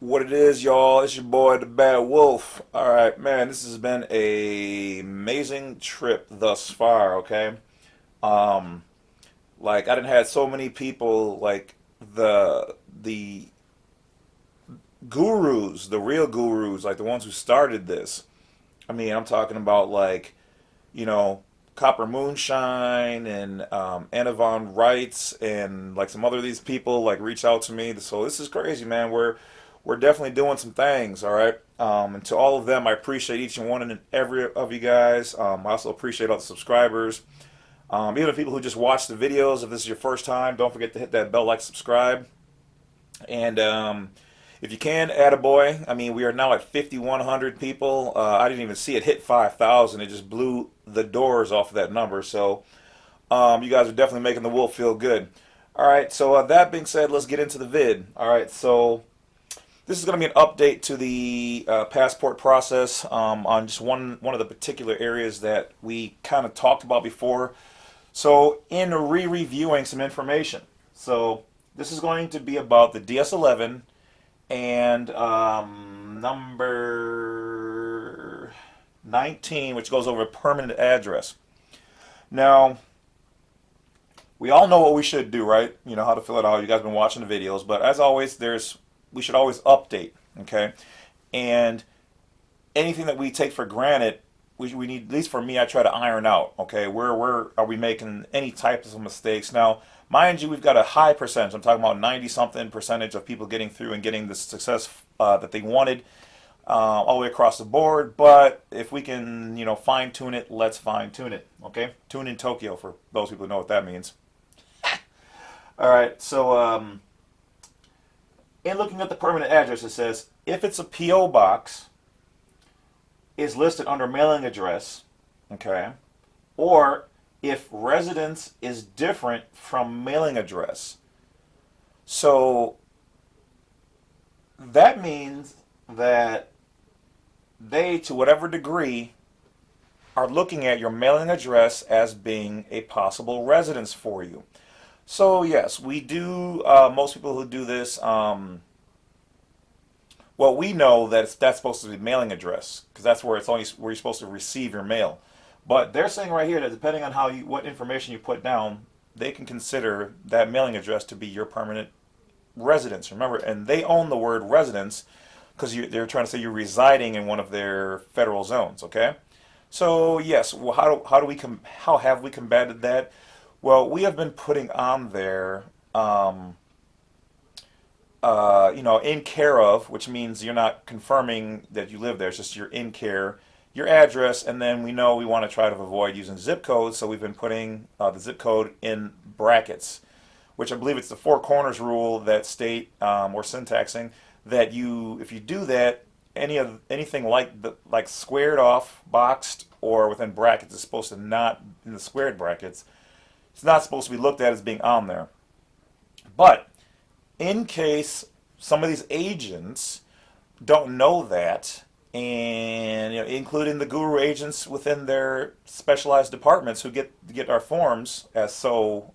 What it is, y'all? It's your boy, the Bad Wolf. All right, man. This has been a amazing trip thus far. Okay, um, like I didn't had so many people, like the gurus, the real gurus, like the ones who started this. I mean, I'm talking about like you know Copper Moonshine and Anna Von Wrights and like some other of these people like reach out to me. So this is crazy, man. We're definitely doing some things, all right. And to all of them, I appreciate each and one and every of you guys. I also appreciate all the subscribers. Even the people who just watch the videos. If this is your first time, don't forget to hit that bell, like, subscribe. And if you can, add a boy. I mean, we are now at 5,100 people. I didn't even see it hit 5,000. It just blew the doors off of that number. So you guys are definitely making the wolf feel good. All right, so that being said, let's get into the vid. All right, so this is going to be an update to the passport process on just one of the particular areas that we kind of talked about before. So in re-reviewing some information, so this is going to be about the DS11 and number 19, which goes over permanent address. Now, we all know what we should do, right? You know how to fill it out. You guys have been watching the videos, but as always, we should always update, okay? And anything that we take for granted, we need, at least for me, I try to iron out, okay? Where are we making any types of mistakes? Now, mind you, we've got a high percentage. I'm talking about 90-something percentage of people getting through and getting the success that they wanted all the way across the board. But if we can, fine tune it, let's fine tune it, okay? Tune in Tokyo for those people who know what that means. All right, so in looking at the permanent address, it says if it's a P.O. box, is listed under mailing address, okay, or if residence is different from mailing address. So that means that they, to whatever degree, are looking at your mailing address as being a possible residence for you. So yes, we do. Most people who do this, well, we know that that's supposed to be mailing address because that's where it's only where you're supposed to receive your mail. But they're saying right here that depending on what information you put down, they can consider that mailing address to be your permanent residence. Remember, and they own the word residence because they're trying to say you're residing in one of their federal zones. Okay, so yes, well, how have we combated that? Well, we have been putting on there. In care of, which means you're not confirming that you live there. It's just you're in care, your address, and then we know we want to try to avoid using zip codes, so we've been putting the zip code in brackets, which I believe it's the four corners rule that state or syntaxing that if you do that, anything like squared off, boxed, or within brackets is supposed to not in the squared brackets. It's not supposed to be looked at as being on there, but in case some of these agents don't know that, and including the guru agents within their specialized departments who get our forms as so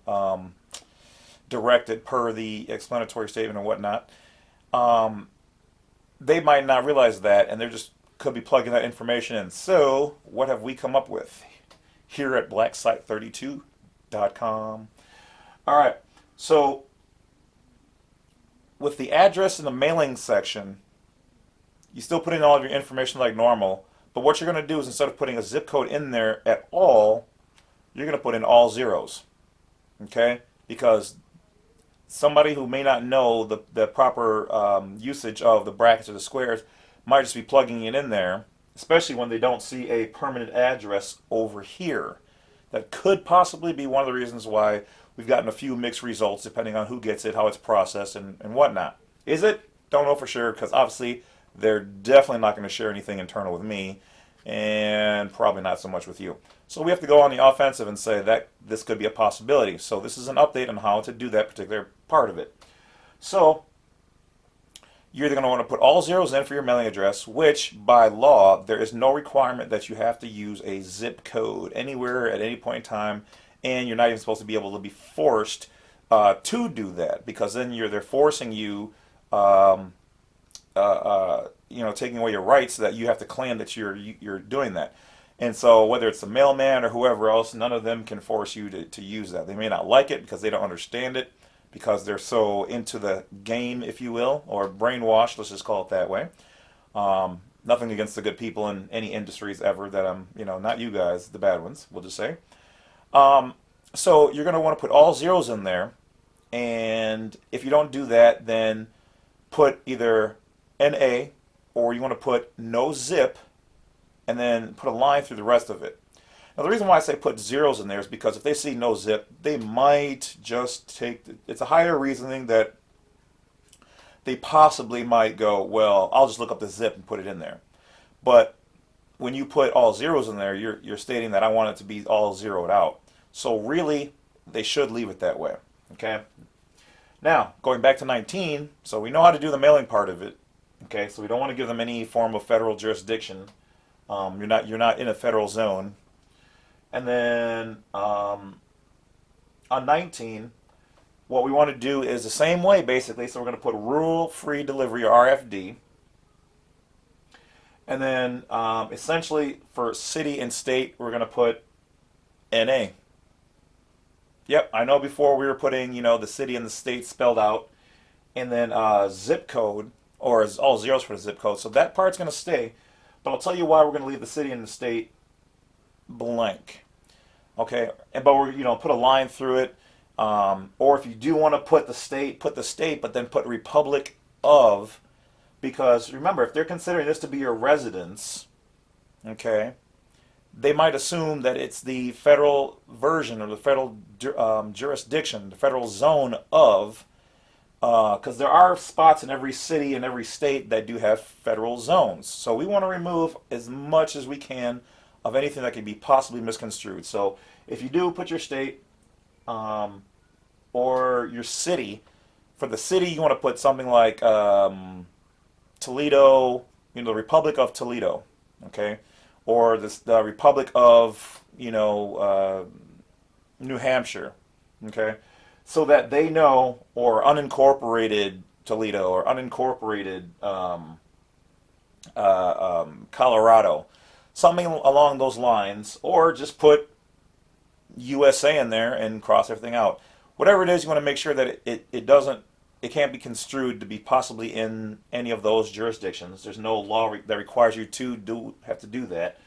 directed per the explanatory statement and whatnot, they might not realize that, and they're just could be plugging that information in. So, what have we come up with here at blacksite32.com? All right, so with the address in the mailing section, you still put in all of your information like normal, but what you're going to do is instead of putting a zip code in there at all, you're going to put in all zeros, okay? Because somebody who may not know the proper usage of the brackets or the squares might just be plugging it in there, especially when they don't see a permanent address over here. That could possibly be one of the reasons why we've gotten a few mixed results depending on who gets it, how it's processed, and whatnot. Is it? Don't know for sure because obviously they're definitely not going to share anything internal with me and probably not so much with you. So we have to go on the offensive and say that this could be a possibility. So this is an update on how to do that particular part of it. So you're either going to want to put all zeros in for your mailing address, which by law, there is no requirement that you have to use a zip code anywhere at any point in time, and you're not even supposed to be able to be forced to do that because then they're forcing you taking away your rights, so that you have to claim that you're doing that. And so whether it's the mailman or whoever else, none of them can force you to use that. They may not like it because they don't understand it, because they're so into the game, if you will, or brainwashed, let's just call it that way. Nothing against the good people in any industries ever that not you guys, the bad ones, we'll just say. So you're going to want to put all zeros in there. And if you don't do that, then put either NA, or you want to put no zip, and then put a line through the rest of it. Now the reason why I say put zeros in there is because if they see no zip, they might just it's a higher reasoning that they possibly might go, well, I'll just look up the zip and put it in there. But when you put all zeros in there, you're stating that I want it to be all zeroed out. So really, they should leave it that way. Okay. Now, going back to 19, so we know how to do the mailing part of it. Okay, so we don't want to give them any form of federal jurisdiction. You're not in a federal zone. And then on 19, what we want to do is the same way, basically. So we're going to put rural-free delivery, or RFD. And then essentially for city and state, we're going to put NA. Yep, I know before we were putting, the city and the state spelled out. And then zip code, or all zeros for the zip code. So that part's going to stay. But I'll tell you why we're going to leave the city and the state blank. Okay, but we're put a line through it. Or if you do want to put the state, but then put Republic of, because remember, if they're considering this to be your residence, okay, they might assume that it's the federal version, or the federal jurisdiction, the federal zone of, because there are spots in every city and every state that do have federal zones. So we want to remove as much as we can of anything that can be possibly misconstrued. So if you do put your state or your city, for the city you want to put something like Toledo, the Republic of Toledo, okay, or the Republic of New Hampshire, okay, so that they know, or unincorporated Toledo, or unincorporated Colorado, something along those lines, or just put USA in there and cross everything out. Whatever it is, you want to make sure that it can't be construed to be possibly in any of those jurisdictions. There's no law that requires you to have to do that.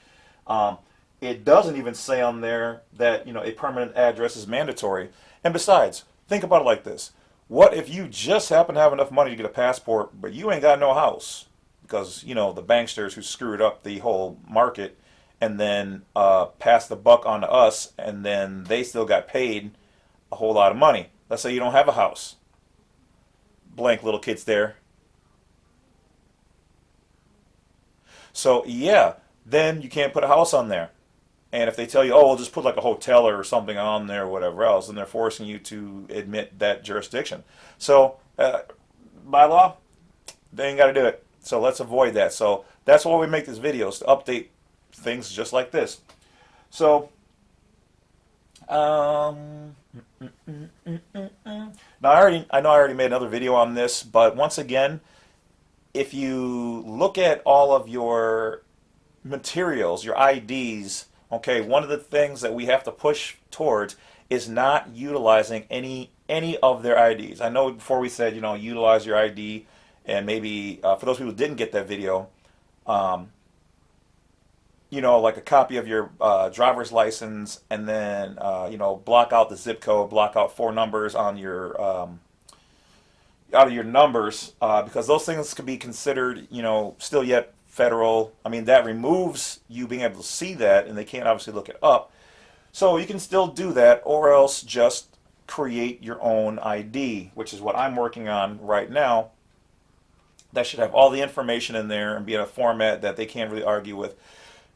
It doesn't even say on there that a permanent address is mandatory. And besides, think about it like this: what if you just happen to have enough money to get a passport, but you ain't got no house? Because the banksters who screwed up the whole market and then passed the buck on to us, and then they still got paid a whole lot of money. Let's say you don't have a house. Blank little kids there. So yeah, then you can't put a house on there. And if they tell you, oh, we'll just put like a hotel or something on there or whatever else, then they're forcing you to admit that jurisdiction. So by law, they ain't got to do it. So let's avoid that. So that's why we make these videos, to update things just like this. So now I know I already made another video on this, but once again, if you look at all of your materials, your IDs, okay, one of the things that we have to push towards is not utilizing any of their IDs. I know before we said, utilize your ID, and maybe for those people who didn't get that video, like a copy of your driver's license, and then block out the zip code, block out 4 numbers on your out of your numbers, because those things could be considered, still yet federal. I mean, that removes you being able to see that, and they can't obviously look it up. So you can still do that, or else just create your own ID, which is what I'm working on right now. That should have all the information in there and be in a format that they can't really argue with.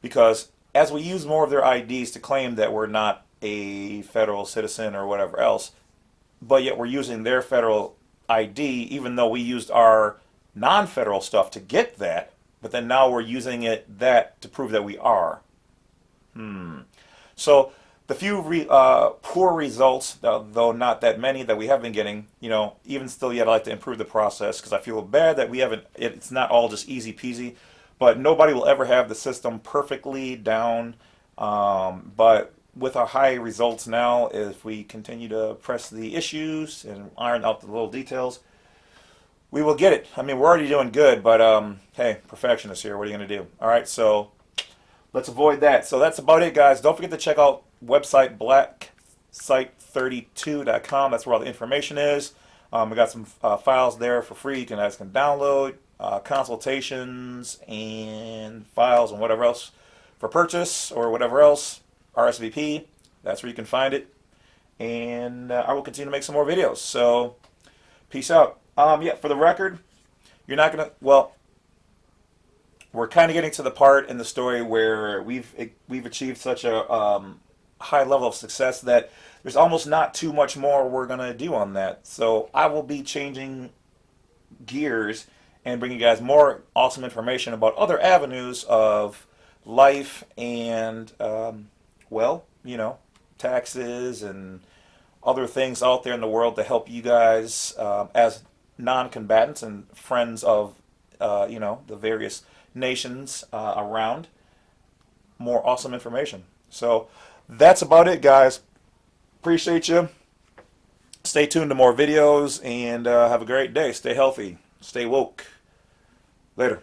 Because as we use more of their IDs to claim that we're not a federal citizen or whatever else, but yet we're using their federal ID, even though we used our non-federal stuff to get that, but then now we're using that to prove that we are. So the few poor results, though not that many, that we have been getting, even still yet, I like to improve the process because I feel bad that we haven't, it's not all just easy peasy, but nobody will ever have the system perfectly down. But with our high results now, if we continue to press the issues and iron out the little details, we will get it. I mean, we're already doing good, but hey, perfectionist here. What are you going to do? All right, so let's avoid that. So that's about it, guys. Don't forget to check out website blacksite32.com. That's where all the information is. We got some files there for free. You guys can download consultations and files and whatever else for purchase or whatever else. RSVP. That's where you can find it. And I will continue to make some more videos. So peace out. Yeah, for the record, you're not gonna. Well, we're kind of getting to the part in the story where we've achieved such a high level of success that there's almost not too much more we're gonna do on that. So I will be changing gears and bringing you guys more awesome information about other avenues of life and well, taxes and other things out there in the world to help you guys as non-combatants and friends of the various nations around. More awesome information. So that's about it, guys. Appreciate you. Stay tuned to more videos and have a great day. Stay healthy. Stay woke. Later.